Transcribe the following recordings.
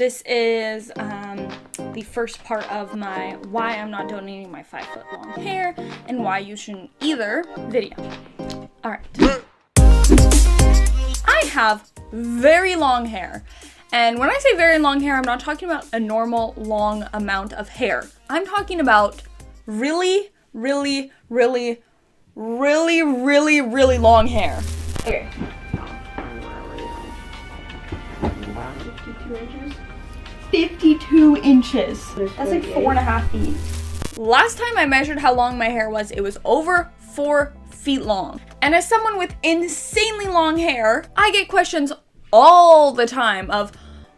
This is the first part of my why I'm not donating my 5-foot long hair and why you shouldn't either video. All right. I have very long hair. And when I say very long hair, I'm not talking about a normal long amount of hair. I'm talking about really, really, really, really, really, really long hair. Okay. 52 inches? 52 inches. That's like 4.5 feet. Last time I measured how long my hair was, it was over 4 feet long. And as someone with insanely long hair, I get questions all the time of,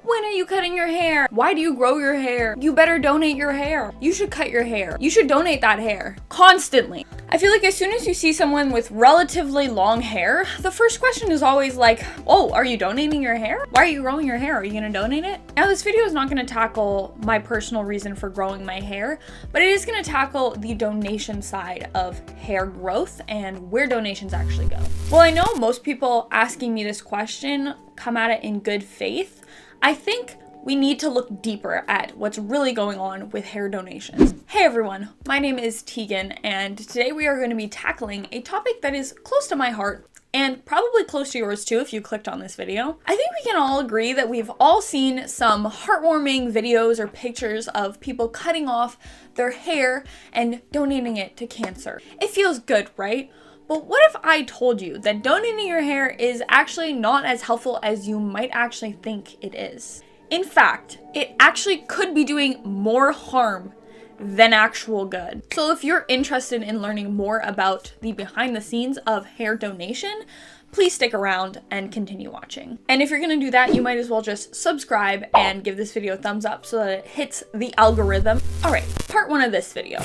when are you cutting your hair? Why do you grow your hair? You better donate your hair. You should cut your hair. You should donate that hair. Constantly. I feel like as soon as you see someone with relatively long hair, the first question is always like, oh, are you donating your hair? Why are you growing your hair? Are you gonna donate it? Now this video is not gonna tackle my personal reason for growing my hair, but it is gonna tackle the donation side of hair growth and where donations actually go. Well, I know most people asking me this question come at it in good faith. I think we need to look deeper at what's really going on with hair donations. Hey everyone, my name is Tegan, and today we are going to be tackling a topic that is close to my heart and probably close to yours too if you clicked on this video. I think we can all agree that we've all seen some heartwarming videos or pictures of people cutting off their hair and donating it to cancer. It feels good, right? But what if I told you that donating your hair is actually not as helpful as you might actually think it is? In fact, it actually could be doing more harm than actual good. So if you're interested in learning more about the behind the scenes of hair donation, please stick around and continue watching. And if you're gonna do that, you might as well just subscribe and give this video a thumbs up so that it hits the algorithm. All right, part 1 of this video.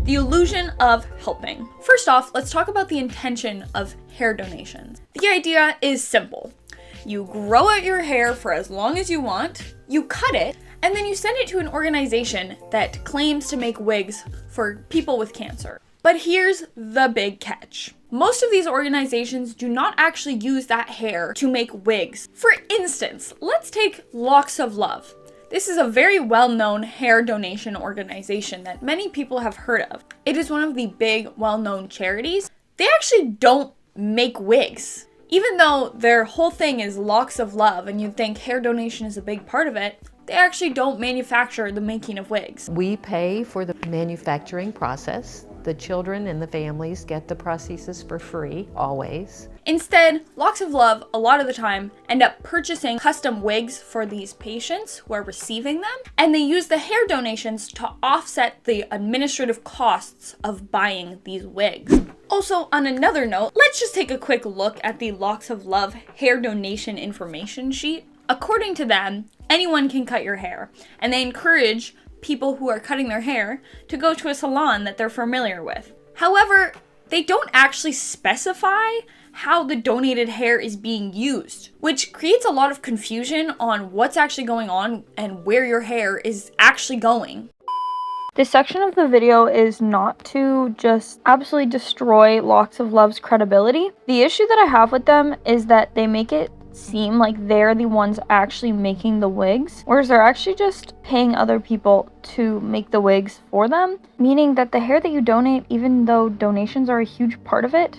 The illusion of helping. First off, let's talk about the intention of hair donations. The idea is simple. You grow out your hair for as long as you want, you cut it, and then you send it to an organization that claims to make wigs for people with cancer. But here's the big catch. Most of these organizations do not actually use that hair to make wigs. For instance, let's take Locks of Love. This is a very well-known hair donation organization that many people have heard of. It is one of the big, well-known charities. They actually don't make wigs. Even though their whole thing is Locks of Love and you'd think hair donation is a big part of it, they actually don't manufacture the making of wigs. We pay for the manufacturing process. The children and the families get the prosthesis for free, always. Instead, Locks of Love, a lot of the time, end up purchasing custom wigs for these patients who are receiving them, and they use the hair donations to offset the administrative costs of buying these wigs. Also, on another note, let's just take a quick look at the Locks of Love hair donation information sheet. According to them, anyone can cut your hair, and they encourage people who are cutting their hair to go to a salon that they're familiar with. However, they don't actually specify how the donated hair is being used, which creates a lot of confusion on what's actually going on and where your hair is actually going. This section of the video is not to just absolutely destroy Locks of Love's credibility. The issue that I have with them is that they make it seem like they're the ones actually making the wigs, whereas they're actually just paying other people to make the wigs for them, meaning that the hair that you donate, even though donations are a huge part of it,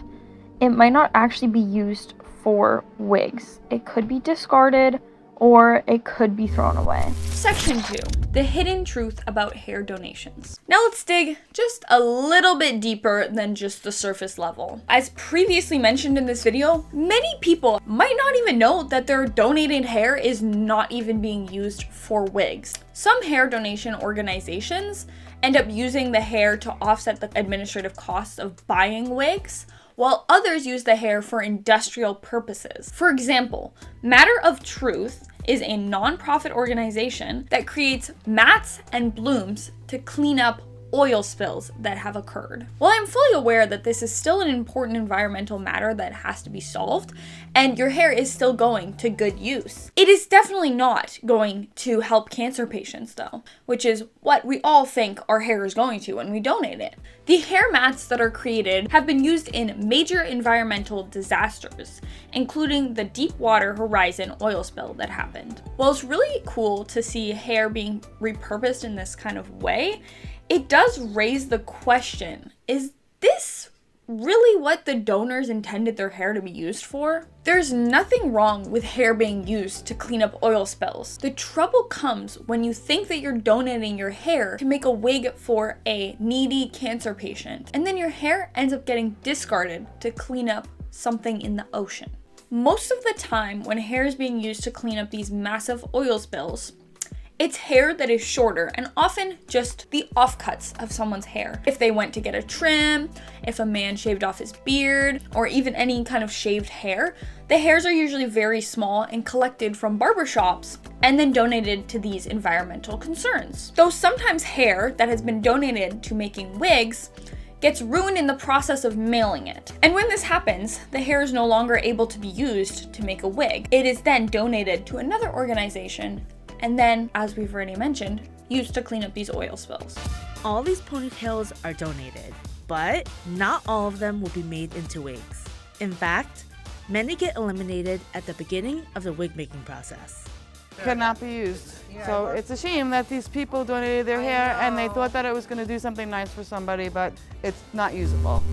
it might not actually be used for wigs. It could be discarded or it could be thrown away. Section 2, the hidden truth about hair donations. Now let's dig just a little bit deeper than just the surface level. As previously mentioned in this video, many people might not even know that their donated hair is not even being used for wigs. Some hair donation organizations end up using the hair to offset the administrative costs of buying wigs, while others use the hair for industrial purposes. For example, Matter of Truth is a non-profit organization that creates mats and blooms to clean up oil spills that have occurred. While I'm fully aware that this is still an important environmental matter that has to be solved, and your hair is still going to good use, it is definitely not going to help cancer patients though, which is what we all think our hair is going to when we donate it. The hair mats that are created have been used in major environmental disasters, including the Deepwater Horizon oil spill that happened. While it's really cool to see hair being repurposed in this kind of way, it does raise the question, is this really what the donors intended their hair to be used for? There's nothing wrong with hair being used to clean up oil spills. The trouble comes when you think that you're donating your hair to make a wig for a needy cancer patient, and then your hair ends up getting discarded to clean up something in the ocean. Most of the time when hair is being used to clean up these massive oil spills, it's hair that is shorter and often just the offcuts of someone's hair. If they went to get a trim, if a man shaved off his beard, or even any kind of shaved hair, the hairs are usually very small and collected from barbershops and then donated to these environmental concerns. Though sometimes hair that has been donated to making wigs gets ruined in the process of mailing it. And when this happens, the hair is no longer able to be used to make a wig. It is then donated to another organization and then, as we've already mentioned, used to clean up these oil spills. All these ponytails are donated, but not all of them will be made into wigs. In fact, many get eliminated at the beginning of the wig making process. Cannot be used. So it's a shame that these people donated their hair and they thought that it was going to do something nice for somebody, but it's not usable.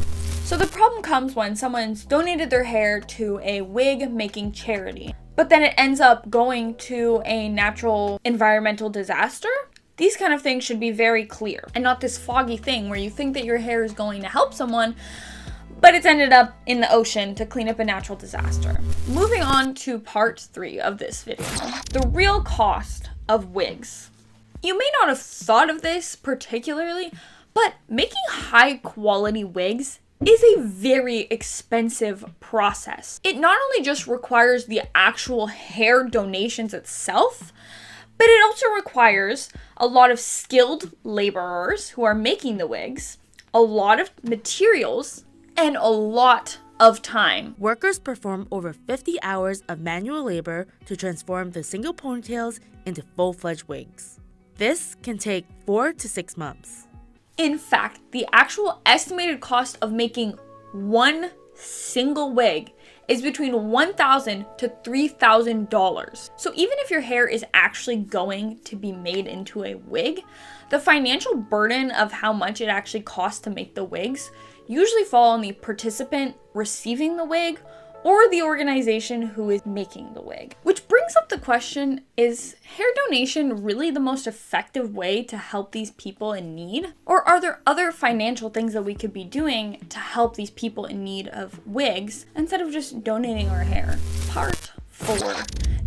So the problem comes when someone's donated their hair to a wig making charity, but then it ends up going to a natural environmental disaster. These kind of things should be very clear and not this foggy thing where you think that your hair is going to help someone, but it's ended up in the ocean to clean up a natural disaster. Moving on to part 3 of this video, the real cost of wigs. You may not have thought of this particularly, but making high quality wigs is a very expensive process. It not only just requires the actual hair donations itself, but it also requires a lot of skilled laborers who are making the wigs, a lot of materials, and a lot of time. Workers perform over 50 hours of manual labor to transform the single ponytails into full-fledged wigs. This can take 4 to 6 months. In fact, the actual estimated cost of making one single wig is between $1,000 to $3,000. So even if your hair is actually going to be made into a wig, the financial burden of how much it actually costs to make the wigs usually fall on the participant receiving the wig or the organization who is making the wig. Which brings up the question, is hair donation really the most effective way to help these people in need? Or are there other financial things that we could be doing to help these people in need of wigs instead of just donating our hair? Part 4,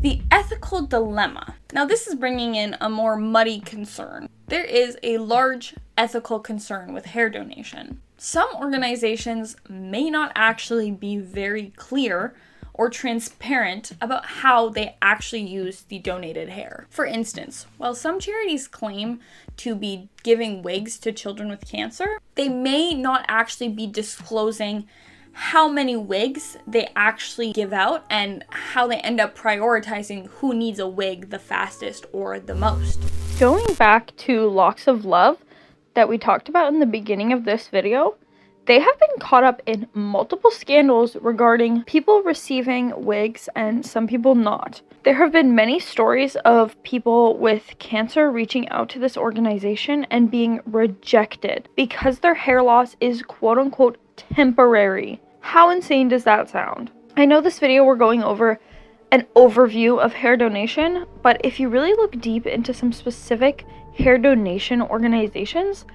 the ethical dilemma. Now this is bringing in a more muddy concern. There is a large ethical concern with hair donation. Some organizations may not actually be very clear or transparent about how they actually use the donated hair. For instance, while some charities claim to be giving wigs to children with cancer, they may not actually be disclosing how many wigs they actually give out and how they end up prioritizing who needs a wig the fastest or the most. Going back to Locks of Love that we talked about in the beginning of this video, they have been caught up in multiple scandals regarding people receiving wigs and some people not. There have been many stories of people with cancer reaching out to this organization and being rejected because their hair loss is quote unquote temporary. How insane does that sound? I know this video we're going over an overview of hair donation, but if you really look deep into some specific hair donation organizations,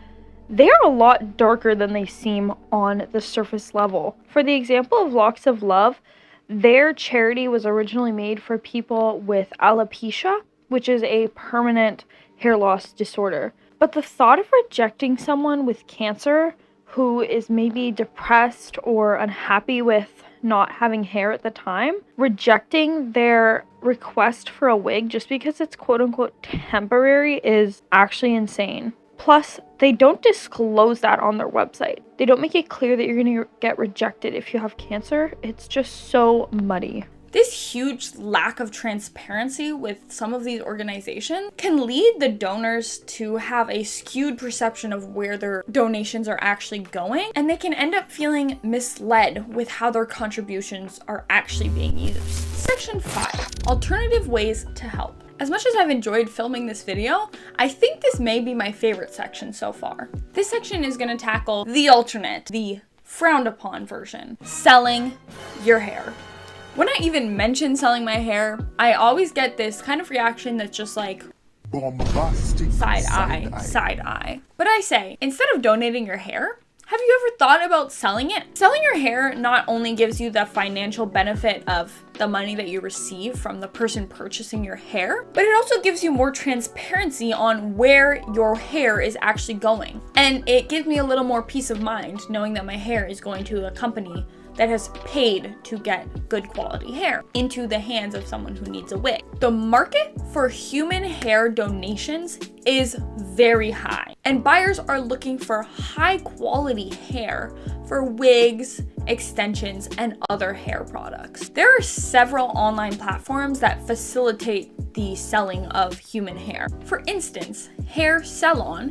they are a lot darker than they seem on the surface level. For the example of Locks of Love, their charity was originally made for people with alopecia, which is a permanent hair loss disorder. But the thought of rejecting someone with cancer who is maybe depressed or unhappy with not having hair at the time, rejecting their request for a wig just because it's quote unquote temporary is actually insane. Plus, they don't disclose that on their website. They don't make it clear that you're gonna get rejected if you have cancer. It's just so muddy. This huge lack of transparency with some of these organizations can lead the donors to have a skewed perception of where their donations are actually going, and they can end up feeling misled with how their contributions are actually being used. Section 5, alternative ways to help. As much as I've enjoyed filming this video, I think this may be my favorite section so far. This section is going to tackle the alternate, the frowned upon version, selling your hair. When I even mention selling my hair, I always get this kind of reaction that's just like, side eye. But I say, instead of donating your hair, have you ever thought about selling it? Selling your hair not only gives you the financial benefit of the money that you receive from the person purchasing your hair, but it also gives you more transparency on where your hair is actually going. And it gives me a little more peace of mind knowing that my hair is going to a company that has paid to get good quality hair into the hands of someone who needs a wig. The market for human hair donations is very high, and buyers are looking for high quality hair for wigs, extensions, and other hair products. There are several online platforms that facilitate the selling of human hair. For instance, Hair Salon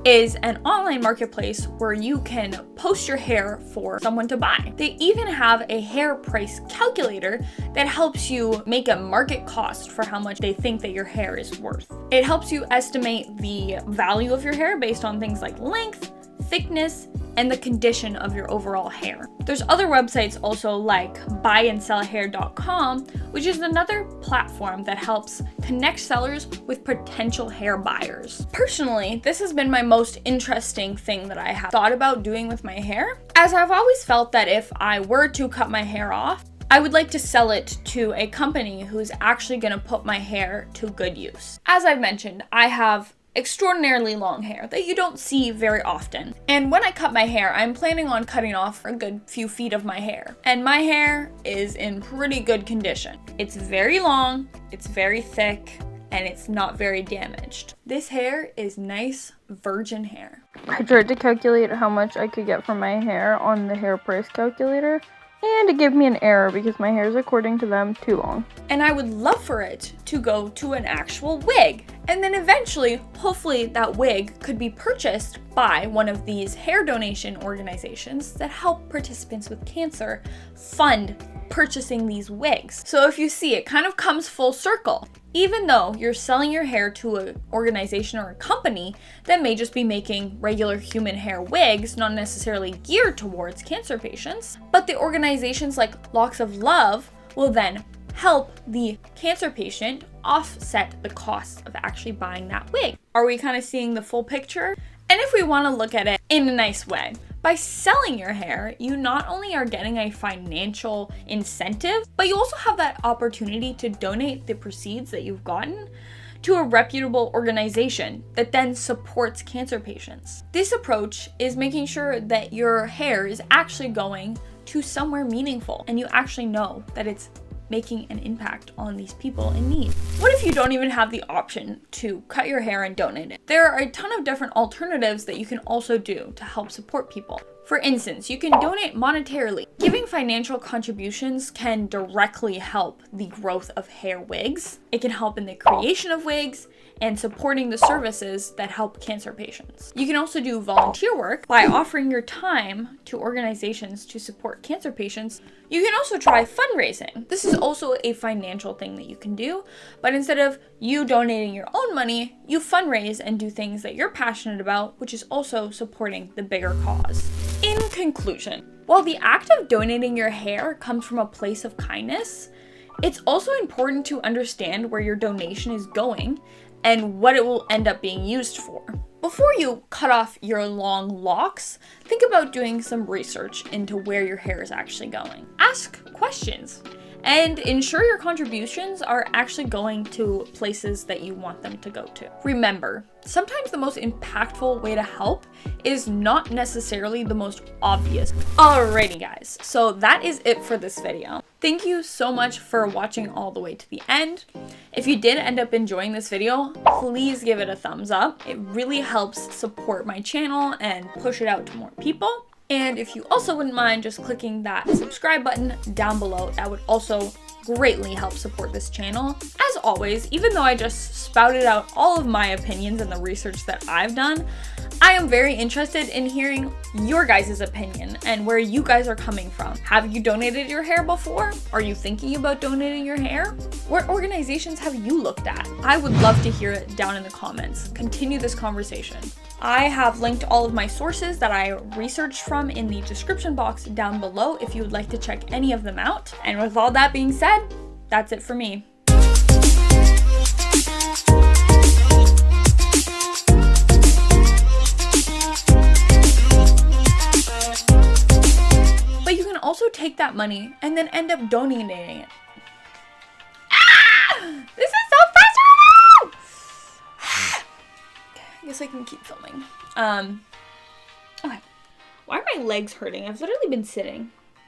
is an online marketplace where you can post your hair for someone to buy. They even have a hair price calculator that helps you make a market cost for how much they think that your hair is worth. It helps you estimate the value of your hair based on things like length, thickness, and the condition of your overall hair. There's other websites also like buyandsellhair.com, which is another platform that helps connect sellers with potential hair buyers. Personally, this has been my most interesting thing that I have thought about doing with my hair, as I've always felt that if I were to cut my hair off, I would like to sell it to a company who's actually gonna put my hair to good use. As I've mentioned, I have extraordinarily long hair that you don't see very often. And when I cut my hair, I'm planning on cutting off a good few feet of my hair. And my hair is in pretty good condition. It's very long, it's very thick, and it's not very damaged. This hair is nice virgin hair. I tried to calculate how much I could get from my hair on the hair price calculator, and it gave me an error because my hair is, according to them, too long. And I would love for it to go to an actual wig. And then eventually, hopefully that wig could be purchased by one of these hair donation organizations that help participants with cancer fund purchasing these wigs. So if you see, it kind of comes full circle. Even though you're selling your hair to an organization or a company that may just be making regular human hair wigs, not necessarily geared towards cancer patients, but the organizations like Locks of Love will then help the cancer patient offset the cost of actually buying that wig. Are we kind of seeing the full picture? And if we want to look at it in a nice way, by selling your hair, you not only are getting a financial incentive, but you also have that opportunity to donate the proceeds that you've gotten to a reputable organization that then supports cancer patients. This approach is making sure that your hair is actually going to somewhere meaningful and you actually know that it's making an impact on these people in need. What if you don't even have the option to cut your hair and donate it? There are a ton of different alternatives that you can also do to help support people. For instance, you can donate monetarily. Giving financial contributions can directly help the growth of hair wigs. It can help in the creation of wigs and supporting the services that help cancer patients. You can also do volunteer work by offering your time to organizations to support cancer patients. You can also try fundraising. This is also a financial thing that you can do, but instead of you donating your own money, you fundraise and do things that you're passionate about, which is also supporting the bigger cause. In conclusion, while the act of donating your hair comes from a place of kindness, it's also important to understand where your donation is going and what it will end up being used for. Before you cut off your long locks, think about doing some research into where your hair is actually going. Ask questions and ensure your contributions are actually going to places that you want them to go to. Remember, sometimes the most impactful way to help is not necessarily the most obvious. Alrighty guys, so that is it for this video. Thank you so much for watching all the way to the end. If you did end up enjoying this video, please give it a thumbs up. It really helps support my channel and push it out to more people. And if you also wouldn't mind just clicking that subscribe button down below, that would also greatly help support this channel. As always, even though I just spouted out all of my opinions and the research that I've done, I am very interested in hearing your guys' opinion and where you guys are coming from. Have you donated your hair before? Are you thinking about donating your hair? What organizations have you looked at? I would love to hear it down in the comments. Continue this conversation. I have linked all of my sources that I researched from in the description box down below if you would like to check any of them out. And with all that being said, that's it for me. But you can also take that money and then end up donating it. Ah! This is so frustrating! I guess I can keep filming. Okay. Why are my legs hurting? I've literally been sitting.